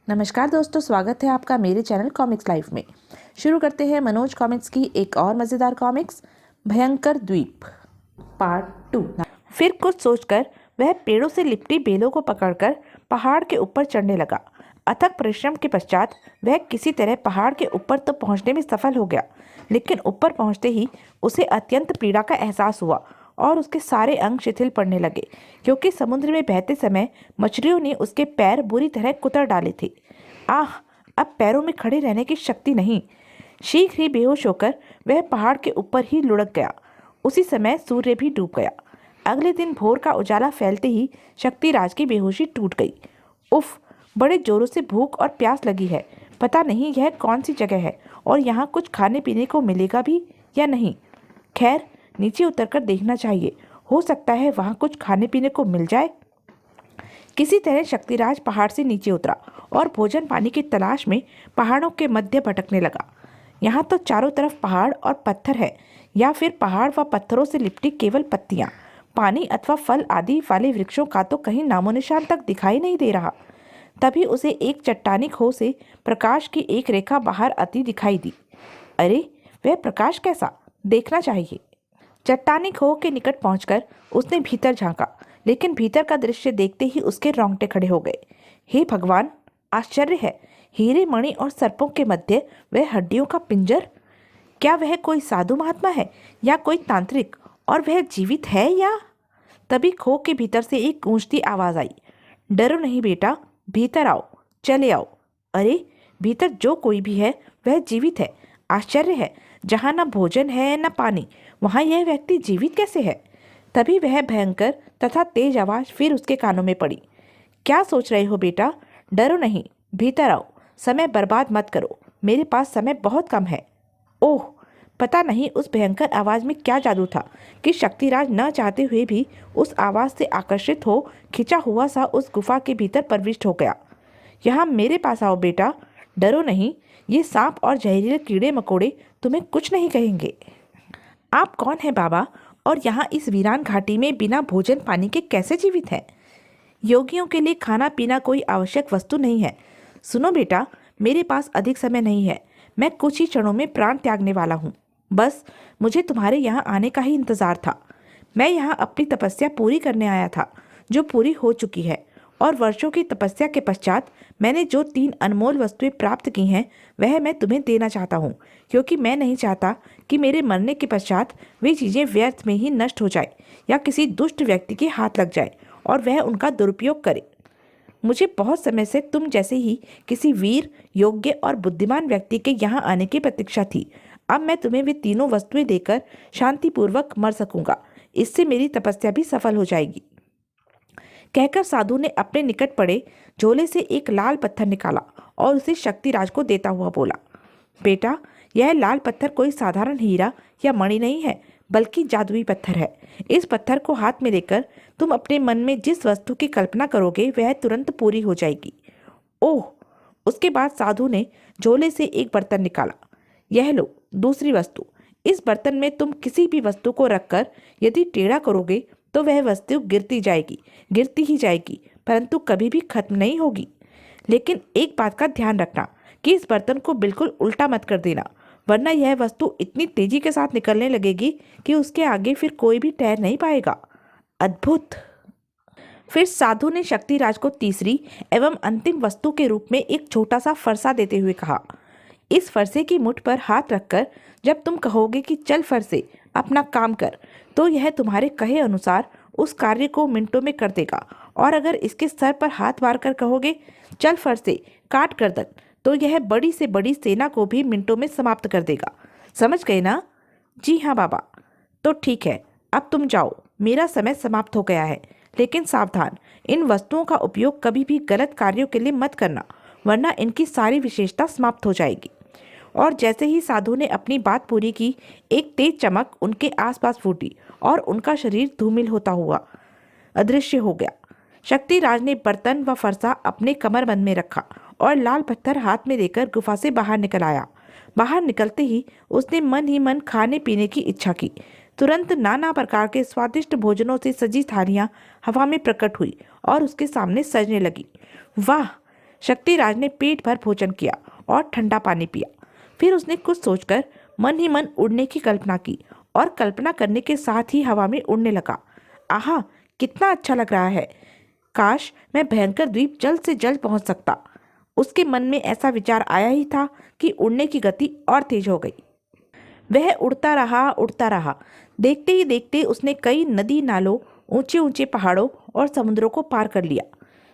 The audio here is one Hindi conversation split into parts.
नमस्कार दोस्तों, स्वागत है आपका मेरे चैनल कॉमिक्स लाइफ में। शुरू करते हैं मनोज कॉमिक्स की एक और मज़ेदार कॉमिक्स, भयंकर द्वीप पार्ट 2। फिर कुछ सोचकर वह पेड़ों से लिपटी बेलों को पकड़कर पहाड़ के ऊपर चढ़ने लगा। अथक परिश्रम के पश्चात वह किसी तरह पहाड़ के ऊपर तो पहुंचने में सफल हो गया, लेकिन ऊपर पहुंचते ही उसे अत्यंत पीड़ा का एहसास हुआ और उसके सारे अंग शिथिल पड़ने लगे, क्योंकि समुद्र में बहते समय मछलियों ने उसके पैर बुरी तरह कुतर डाले थे। आह, अब पैरों में खड़े रहने की शक्ति नहीं। शीघ्र ही बेहोश होकर वह पहाड़ के ऊपर ही लुढ़क गया। उसी समय सूर्य भी डूब गया। अगले दिन भोर का उजाला फैलते ही शक्तिराज की बेहोशी टूट गई। उफ, बड़े जोरों से भूख और प्यास लगी है। पता नहीं यह कौन सी जगह है और यहाँ कुछ खाने पीने को मिलेगा भी या नहीं। खैर, नीचे उतरकर देखना चाहिए, हो सकता है वहाँ कुछ खाने पीने को मिल जाए। किसी तरह शक्तिराज पहाड़ से नीचे उतरा और भोजन पानी की तलाश में पहाड़ों के मध्य भटकने लगा। यहाँ तो चारों तरफ पहाड़ और पत्थर है, या फिर पहाड़ व पत्थरों से लिपटी केवल पत्तियाँ। पानी अथवा फल आदि वाले वृक्षों का तो कहीं नामो निशान तक दिखाई नहीं दे रहा। तभी उसे एक चट्टानी खो से प्रकाश की एक रेखा बाहर आती दिखाई दी। अरे, वह प्रकाश कैसा, देखना चाहिए। चट्टानी खो के निकट पहुंचकर उसने भीतर झांका, लेकिन भीतर का दृश्य देखते ही उसके रोंगटे खड़े हो गए। हे भगवान, आश्चर्य है! हीरे मणि और सर्पों के मध्य वह हड्डियों का पिंजर। क्या वह कोई साधु महात्मा है या कोई तांत्रिक, और वह जीवित है या? तभी खो के भीतर से एक गूंजती आवाज आई, डरो नहीं बेटा, भीतर आओ, चले आओ। अरे, भीतर जो कोई भी है वह जीवित है। आश्चर्य है, जहाँ न भोजन है न पानी, वहाँ यह व्यक्ति जीवित कैसे है? तभी वह भयंकर तथा तेज आवाज फिर उसके कानों में पड़ी। क्या सोच रहे हो बेटा? डरो नहीं, भीतर आओ, समय बर्बाद मत करो, मेरे पास समय बहुत कम है। ओह, पता नहीं उस भयंकर आवाज में क्या जादू था कि शक्तिराज न चाहते हुए भी उस आवाज से आकर्षित हो खिंचा हुआ सा उस गुफा के भीतर प्रविष्ट हो गया। यहाँ मेरे पास आओ बेटा, डरो नहीं, ये सांप और जहरीले कीड़े मकोड़े तुम्हें कुछ नहीं कहेंगे। आप कौन हैं बाबा, और यहाँ इस वीरान घाटी में बिना भोजन पानी के कैसे जीवित हैं? योगियों के लिए खाना पीना कोई आवश्यक वस्तु नहीं है। सुनो बेटा, मेरे पास अधिक समय नहीं है, मैं कुछ ही क्षणों में प्राण त्यागने वाला हूँ। बस मुझे तुम्हारे यहाँ आने का ही इंतजार था। मैं यहाँ अपनी तपस्या पूरी करने आया था, जो पूरी हो चुकी है, और वर्षों की तपस्या के पश्चात मैंने जो 3 अनमोल वस्तुएं प्राप्त की हैं वह मैं तुम्हें देना चाहता हूँ, क्योंकि मैं नहीं चाहता कि मेरे मरने के पश्चात वे चीज़ें व्यर्थ में ही नष्ट हो जाए या किसी दुष्ट व्यक्ति के हाथ लग जाए और वह उनका दुरुपयोग करे। मुझे बहुत समय से तुम जैसे ही किसी वीर, योग्य और बुद्धिमान व्यक्ति के यहाँ आने की प्रतीक्षा थी। अब मैं तुम्हें वे तीनों वस्तुएं देकर शांतिपूर्वक मर सकूंगा। इससे मेरी तपस्या भी सफल हो जाएगी। कहकर साधु ने अपने निकट पड़े झोले से एक लाल पत्थर निकाला और उसे शक्तिराज को देता हुआ बोला, बेटा, यह लाल पत्थर कोई साधारण हीरा या मणि नहीं है, बल्कि जादुई पत्थर है। इस पत्थर को हाथ में लेकर तुम अपने मन में जिस वस्तु की कल्पना करोगे वह तुरंत पूरी हो जाएगी। ओह! उसके बाद साधु ने झोले से एक बर्तन निकाला। यह लो दूसरी वस्तु। इस बर्तन में तुम किसी भी वस्तु को रखकर यदि टेढ़ा करोगे तो वह वस्तु गिरती ही जाएगी, परंतु कभी भी खत्म नहीं होगी। लेकिन एक बात का ध्यान रखना कि इस बर्तन को बिल्कुल उल्टा मत कर देना, वरना यह वस्तु इतनी तेजी के साथ निकलने लगेगी कि उसके आगे फिर कोई भी ठहर नहीं पाएगा। अद्भुत! फिर साधु ने शक्तिराज को तीसरी एवं अंतिम वस्तु के रूप में एक छोटा सा फरसा देते हुए कहा, इस फरसे की मुठ पर हाथ रखकर जब तुम कहोगे कि चल फरसे, अपना काम कर, तो यह तुम्हारे कहे अनुसार उस कार्य को मिनटों में कर देगा। और अगर इसके सर पर हाथ मार कर कहोगे चल फरसे, काट गर्दन, तो यह बड़ी से बड़ी सेना को भी मिनटों में समाप्त कर देगा। समझ गए ना? जी हाँ बाबा। तो ठीक है, अब तुम जाओ, मेरा समय समाप्त हो गया है। लेकिन सावधान, इन वस्तुओं का उपयोग कभी भी गलत कार्यों के लिए मत करना, वरना इनकी सारी विशेषता समाप्त हो जाएगी। और जैसे ही साधु ने अपनी बात पूरी की, एक तेज चमक उनके आसपास फूटी और उनका शरीर धूमिल होता हुआ अदृश्य हो गया। शक्तिराज ने बर्तन व फरसा अपने कमरबंद में रखा और लाल पत्थर हाथ में लेकर गुफा से बाहर निकल आया। बाहर निकलते ही उसने मन ही मन खाने पीने की इच्छा की। तुरंत नाना प्रकार के स्वादिष्ट भोजनों से सजी थालियां हवा में प्रकट हुई और उसके सामने सजने लगी। वाह, शक्तिराज ने पेट भर भोजन किया और ठंडा पानी पिया। फिर उसने कुछ सोचकर मन ही मन उड़ने की कल्पना की और कल्पना करने के साथ ही हवा में उड़ने लगा। आहा, कितना अच्छा लग रहा है। काश मैं भयंकर द्वीप जल्द से जल्द पहुंच सकता। उसके मन में ऐसा विचार आया ही था कि उड़ने की गति और तेज हो गई। वह उड़ता रहा। देखते ही देखते उसने कई नदी नालों, ऊंचे ऊंचे पहाड़ों और समुद्रों को पार कर लिया।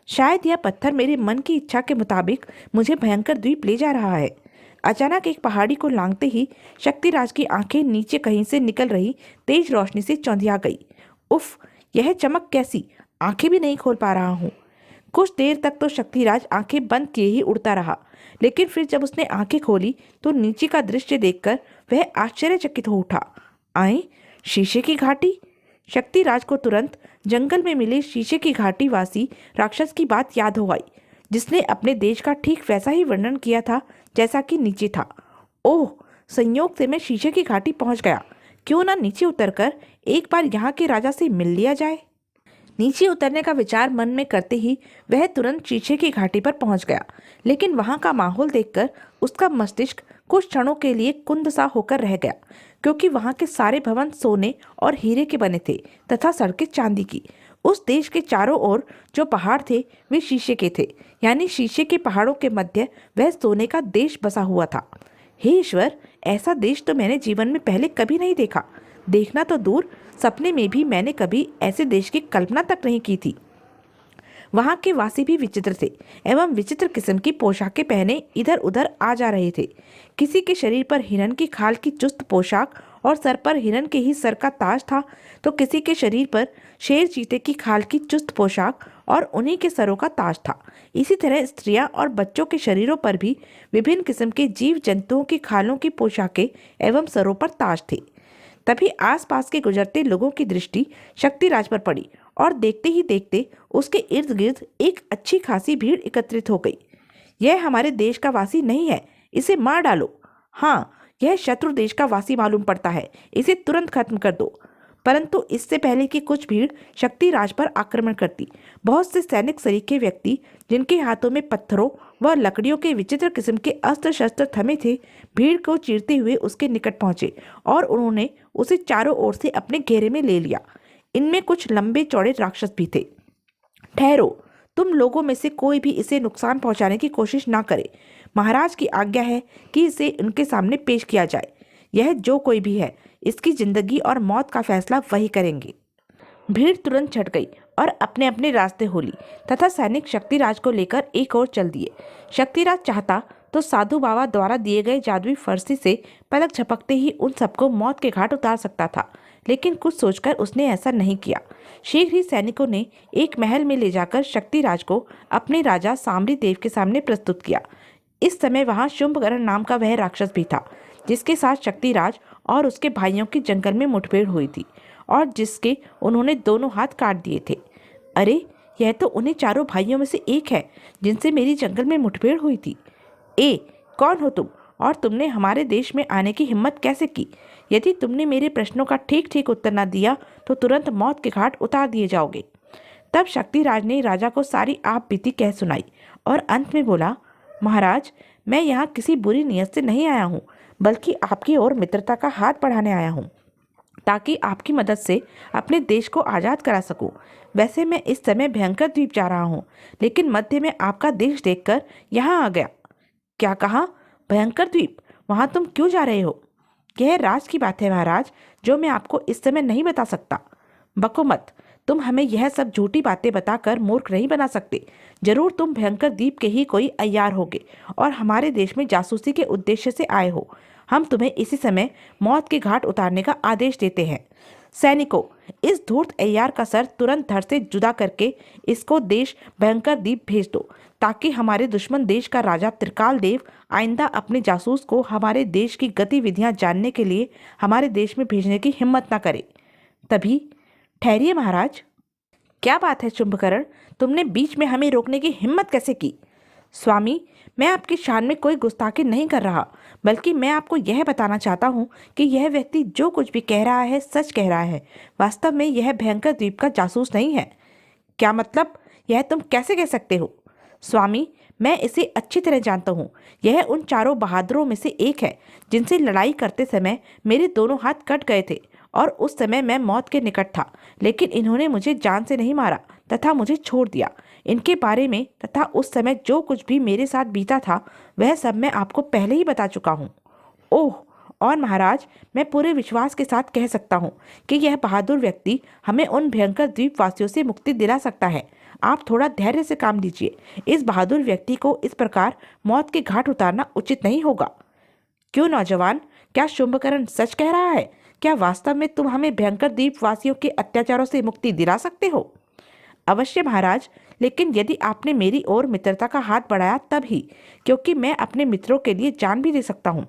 शायद यह पत्थर मेरे मन की इच्छा के मुताबिक मुझे भयंकर द्वीप ले जा रहा है। अचानक एक पहाड़ी को लांघते ही शक्तिराज की आंखें नीचे कहीं से निकल रही तेज रोशनी से चौंधिया गई। उफ, यह चमक कैसी! आंखें भी नहीं खोल पा रहा हूँ। कुछ देर तक तो शक्तिराज आंखें बंद किए ही उड़ता रहा, लेकिन फिर जब उसने आंखें खोली तो नीचे का दृश्य देखकर वह आश्चर्यचकित हो उठा। आए, शीशे की घाटी! शक्तिराज को तुरंत जंगल में मिले शीशे की घाटी वासी राक्षस की बात याद हो आई, जिसने अपने देश का ठीक वैसा ही वर्णन किया था जैसा कि नीचे था। ओह, संयोग से मैं शीशे की घाटी पहुंच गया। क्यों ना नीचे उतरकर एक बार यहाँ के राजा से मिल लिया जाए। नीचे उतरने का विचार मन में करते ही वह तुरंत शीशे की घाटी पर पहुंच गया, लेकिन वहां का माहौल देखकर उसका मस्तिष्क कुछ क्षणों के लिए कुंद सा होकर रह गया, क्योंकि वहां के सारे भवन सोने और हीरे के बने थे तथा सड़कें चांदी की। उस देश के चारों ओर जो पहाड़ थे वे शीशे के थे, यानी शीशे के पहाड़ों के मध्य वह सोने का देश बसा हुआ था। हे ईश्वर, ऐसा देश तो मैंने जीवन में पहले कभी नहीं देखा। देखना तो दूर, सपने में भी मैंने कभी ऐसे देश की कल्पना तक नहीं की थी। वहां के वासी भी विचित्र थे एवं विचित्र किस्म की पोशाकें पहने इधर उधर आ जा रहे थे। किसी के शरीर पर हिरन की खाल की चुस्त पोशाक और सर पर हिरन के ही सर का ताज था, तो किसी के शरीर पर शेर चीते की खाल की चुस्त पोशाक और उन्हीं के सरों का ताज था। इसी तरह स्त्रियां और बच्चों के शरीरों पर भी विभिन्न किस्म के जीव जंतुओं की खालों की पोशाकें एवं सरों पर ताज थे। तभी आसपास के गुजरते लोगों की दृष्टि शक्तिराज पर पड़ी और देखते ही देखते उसके इर्द गिर्द एक अच्छी खासी भीड़ एकत्रित हो गई। यह हमारे देश का वासी नहीं है, इसे मार डालो। हाँ, यह शत्रु देश का वासी मालूम पड़ता है, इसे तुरंत खत्म कर दो। परंतु इससे पहले कि कुछ भीड़ शक्तिराज पर आक्रमण करती, बहुत से सैनिक सरीखे व्यक्ति जिनके हाथों में पत्थरों व लकड़ियों के विचित्र किस्म के अस्त्र शस्त्र थमे थे, भीड़ को चीरते हुए उसके निकट पहुंचे और उन्होंने उसे चारों ओर से अपने घेरे में ले लिया। इनमें कुछ लंबे चौड़े राक्षस भी थे। ठहरो, तुम लोगों में से कोई भी इसे नुकसान पहुंचाने की कोशिश ना करे। महाराज की आज्ञा है कि इसे उनके सामने पेश किया जाए। यह जो कोई भी है, इसकी जिंदगी और मौत का फैसला वही करेंगे। भीड़ तुरंत छट गई और अपने अपने रास्ते हो ली तथा सैनिक शक्तिराज को लेकर एक ओर चल दिए। शक्तिराज चाहता तो साधु बाबा द्वारा दिए गए जादुई फरसी से पलक झपकते ही उन सबको मौत के घाट उतार सकता था, लेकिन कुछ सोचकर उसने ऐसा नहीं किया। शीघ्र ही सैनिकों ने एक महल में ले जाकर शक्तिराज को अपने राजा सामरी देव के सामने प्रस्तुत किया। इस समय वहां शुंभकर्ण नाम का वह राक्षस भी था, जिसके साथ शक्तिराज और उसके भाइयों की जंगल में मुठभेड़ हुई थी और जिसके उन्होंने दोनों हाथ काट दिए थे। अरे, यह तो उन्हीं चारों भाइयों में से एक है जिनसे मेरी जंगल में मुठभेड़ हुई थी। कौन हो तुम और तुमने हमारे देश में आने की हिम्मत कैसे की? यदि तुमने मेरे प्रश्नों का ठीक ठीक उत्तर न दिया तो तुरंत मौत के घाट उतार दिए जाओगे। तब शक्तिराज ने राजा को सारी आप बीती कह सुनाई और अंत में बोला, महाराज, मैं यहाँ किसी बुरी नीयत से नहीं आया हूँ, बल्कि आपकी ओर मित्रता का हाथ बढ़ाने आया हूँ, ताकि आपकी मदद से अपने देश को आज़ाद करा सकूं। वैसे मैं इस समय भयंकर द्वीप जा रहा हूँ, लेकिन मध्य में आपका देश देखकर यहाँ आ गया। क्या कहा? भयंकर द्वीप? वहाँ तुम क्यों जा रहे हो? यह राज की बात है महाराज, जो मैं आपको इस समय नहीं बता सकता। बको मत, तुम हमें यह सब झूठी बातें बताकर मूर्ख नहीं बना सकते। जरूर तुम भयंकर द्वीप के ही कोई अय्यार होगे और हमारे देश में जासूसी के उद्देश्य से आए हो। हम तुम्हें इसी समय मौत के घाट उतारने का आदेश देते हैं। सैनिकों, इस धूर्त अय्यार का सर तुरंत धड़ से जुदा करके इसको देश भयंकर द्वीप भेज दो, ताकि हमारे दुश्मन देश का राजा त्रिकाल देव आइंदा अपने जासूस को हमारे देश की गतिविधियां जानने के लिए हमारे देश में भेजने की हिम्मत न करे। तभी, ठहरिए महाराज, क्या बात है शुंभकर्ण, तुमने बीच में हमें रोकने की हिम्मत कैसे की? स्वामी, मैं आपकी शान में कोई गुस्ताखी नहीं कर रहा, बल्कि मैं आपको यह बताना चाहता हूँ कि यह व्यक्ति जो कुछ भी कह रहा है सच कह रहा है। वास्तव में यह भयंकर द्वीप का जासूस नहीं है। क्या मतलब? यह तुम कैसे कह सकते हो? स्वामी, मैं इसे अच्छी तरह जानता हूँ। यह उन चारों बहादुरों में से एक है जिनसे लड़ाई करते समय मेरे दोनों हाथ कट गए थे और उस समय मैं मौत के निकट था, लेकिन इन्होंने मुझे जान से नहीं मारा तथा मुझे छोड़ दिया। इनके बारे में तथा उस समय जो कुछ भी मेरे साथ बीता था वह सब मैं आपको पहले ही बता चुका हूँ। ओह, और महाराज, मैं पूरे विश्वास के साथ कह सकता हूँ कि यह बहादुर व्यक्ति हमें उन भयंकर द्वीपवासियों से मुक्ति दिला सकता है। आप थोड़ा धैर्य से काम लीजिए। इस बहादुर व्यक्ति को इस प्रकार मौत के घाट उतारना उचित नहीं होगा। क्यों नौजवान, क्या शुंभकर्ण सच कह रहा है? क्या वास्तव में तुम हमें भयंकर द्वीपवासियों के अत्याचारों से मुक्ति दिला सकते हो? अवश्य महाराज, लेकिन यदि आपने मेरी ओर मित्रता का हाथ बढ़ाया तब ही, क्योंकि मैं अपने मित्रों के लिए जान भी दे सकता हूँ।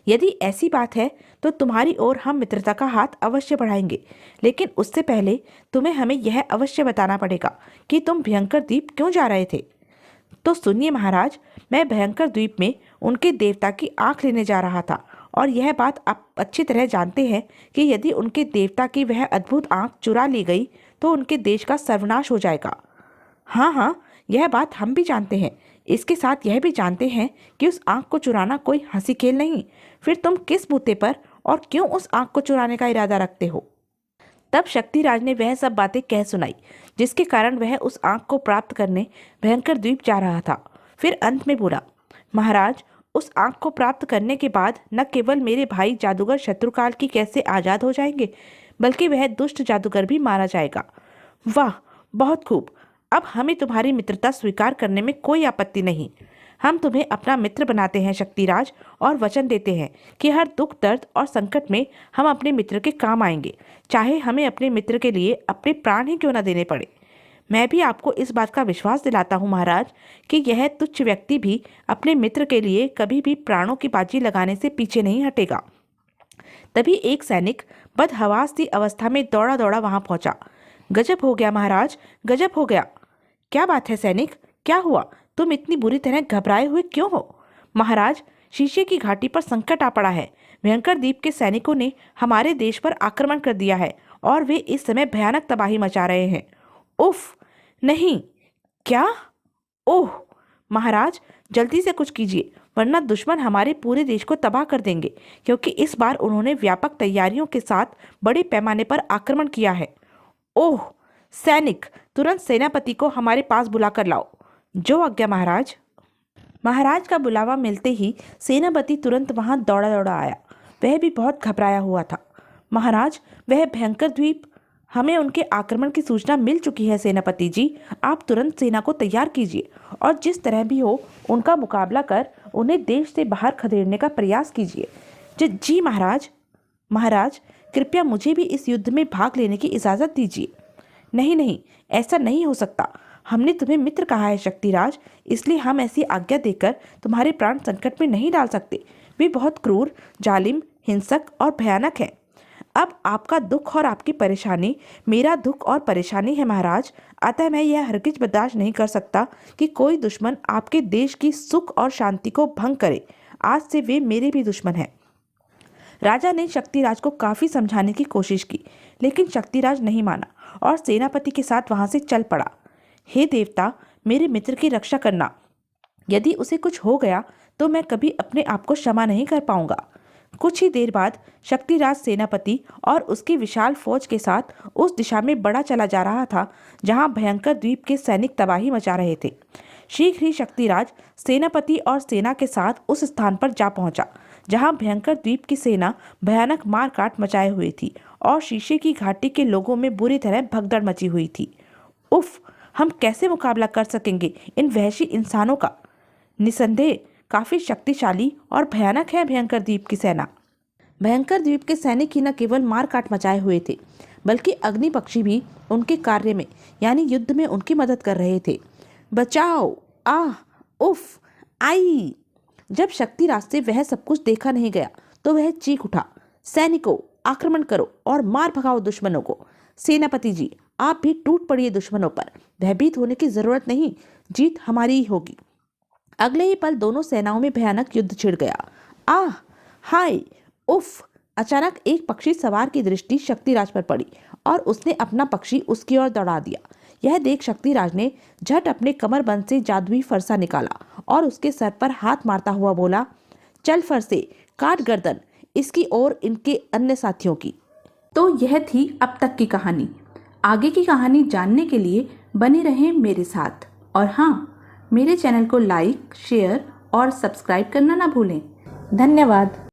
यदि ऐसी बात है तो तुम्हारी ओर हम मित्रता का हाथ अवश्य बढ़ाएंगे, लेकिन उससे पहले तुम्हें हमें यह अवश्य बताना पड़ेगा कि तुम भयंकर द्वीप क्यों जा रहे थे। तो सुनिए महाराज, मैं भयंकर द्वीप में उनके देवता की आंख लेने जा रहा था, और यह बात आप अच्छी तरह जानते हैं कि यदि उनके देवता की वह अद्भुत आंख चुरा ली गई तो उनके देश का सर्वनाश हो जाएगा। हाँ हाँ, यह बात हम भी जानते हैं। इसके साथ यह भी जानते हैं कि उस आंख को चुराना कोई हंसी खेल नहीं। फिर तुम किस बूते पर और क्यों उस आंख को चुराने का इरादा रखते हो? तब शक्तिराज ने वह सब बातें कह सुनाई जिसके कारण वह उस आंख को प्राप्त करने भयंकर द्वीप जा रहा था। फिर अंत में बोला, महाराज, उस आंख को प्राप्त करने के बाद न केवल मेरे भाई जादूगर शत्रुकाल की कैसे आजाद हो जाएंगे, बल्कि वह दुष्ट जादूगर भी मारा जाएगा। वाह, बहुत खूब। अब हमें तुम्हारी मित्रता स्वीकार करने में कोई आपत्ति नहीं। हम तुम्हें अपना मित्र बनाते हैं शक्तिराज, और वचन देते हैं कि हर दुख, दर्द और संकट में हम अपने मित्र के काम आएंगे, चाहे हमें अपने मित्र के लिए अपने प्राण ही क्यों न देने पड़े। मैं भी आपको इस बात का विश्वास दिलाता हूँ महाराज कि यह तुच्छ व्यक्ति भी अपने मित्र के लिए कभी भी प्राणों की बाजी लगाने से पीछे नहीं हटेगा। तभी एक सैनिक बदहवास सी अवस्था में दौड़ा दौड़ा वहां पहुंचा। गजब हो गया महाराज, गजब हो गया। क्या बात है सैनिक, क्या हुआ? तुम इतनी बुरी तरह घबराए हुए क्यों हो? महाराज, शीशे की घाटी पर संकट आ पड़ा है। भयंकर द्वीप के सैनिकों ने हमारे देश पर आक्रमण कर दिया है और वे इस समय भयानक तबाही मचा रहे हैं। उफ, नहीं, क्या? ओह महाराज, जल्दी से कुछ कीजिए, वरना दुश्मन हमारे पूरे देश को तबाह कर देंगे, क्योंकि इस बार उन्होंने व्यापक तैयारियों के साथ बड़े पैमाने पर आक्रमण किया है। ओह सैनिक, तुरंत सेनापति को हमारे पास बुलाकर लाओ। जो आज्ञा महाराज। महाराज का बुलावा मिलते ही सेनापति तुरंत वहां दौड़ा दौड़ा आया। वह भी बहुत घबराया हुआ था। महाराज, वह भयंकर द्वीप, हमें उनके आक्रमण की सूचना मिल चुकी है सेनापति जी। आप तुरंत सेना को तैयार कीजिए और जिस तरह भी हो उनका मुकाबला कर उन्हें देश से बाहर खदेड़ने का प्रयास कीजिए। जी महाराज। महाराज, कृपया मुझे भी इस युद्ध में भाग लेने की इजाज़त दीजिए। नहीं नहीं, ऐसा नहीं हो सकता। हमने तुम्हें मित्र कहा है शक्तिराज, इसलिए हम ऐसी आज्ञा देकर तुम्हारे प्राण संकट में नहीं डाल सकते। वे बहुत क्रूर, जालिम, हिंसक और भयानक है। अब आपका दुख और आपकी परेशानी मेरा दुख और परेशानी है महाराज, अतः मैं यह हरगिज बर्दाश्त नहीं कर सकता कि कोई दुश्मन आपके देश की सुख और शांति को भंग करे। आज से वे मेरे भी दुश्मन हैं। राजा ने शक्तिराज को काफी समझाने की कोशिश की, लेकिन शक्तिराज नहीं माना और सेनापति के साथ वहां से चल पड़ा। हे देवता, मेरे मित्र की रक्षा करना। यदि उसे कुछ हो गया तो मैं कभी अपने आप को क्षमा नहीं कर पाऊंगा। कुछ ही देर बाद शक्तिराज सेनापति और उसकी विशाल फौज के साथ उस दिशा में बढ़ा चला जा रहा था जहां भयंकर द्वीप के सैनिक तबाही मचा रहे थे। शीघ्र ही शक्तिराज सेनापति और सेना के साथ उस स्थान पर जा पहुंचा जहां भयंकर द्वीप की सेना भयानक मारकाट मचाए हुई थी और शीशे की घाटी के लोगों में बुरी तरह भगदड़ मची हुई थी। उफ, हम कैसे मुकाबला कर सकेंगे इन वहशी इंसानों का? निसंदेह काफी शक्तिशाली और भयानक है भयंकर द्वीप की सेना। भयंकर द्वीप के सैनिक ही न केवल मारकाट मचाए हुए थे, बल्कि अग्नि पक्षी भी उनके कार्य में यानी युद्ध में उनकी मदद कर रहे थे। बचाओ, आह, उफ, आई। जब शक्तिराज से वह सब कुछ देखा नहीं गया तो वह चीख उठा, सैनिकों, आक्रमण करो और मार भगाओ दुश्मनों को। सेनापति जी, आप भी टूट पड़िए दुश्मनों पर। भयभीत होने की जरूरत नहीं, जीत हमारी ही होगी। अगले ही पल दोनों सेनाओं में भयानक युद्ध छिड़ गया। आह, हाय, उफ। अचानक एक पक्षी सवार की दृष्टि शक्तिराज पर पड़ी और उसने अपना पक्षी उसकी ओर दौड़ा दिया। यह देख शक्तिराज ने झट अपने कमरबंद से जादुई फरसा निकाला और उसके सर पर हाथ मारता हुआ बोला, चल फरसे, काट गर्दन इसकी और इनके अन्य साथियों की। तो यह थी अब तक की कहानी। आगे की कहानी जानने के लिए बने रहें मेरे साथ। और हाँ, मेरे चैनल को लाइक, शेयर और सब्सक्राइब करना ना भूलें। धन्यवाद।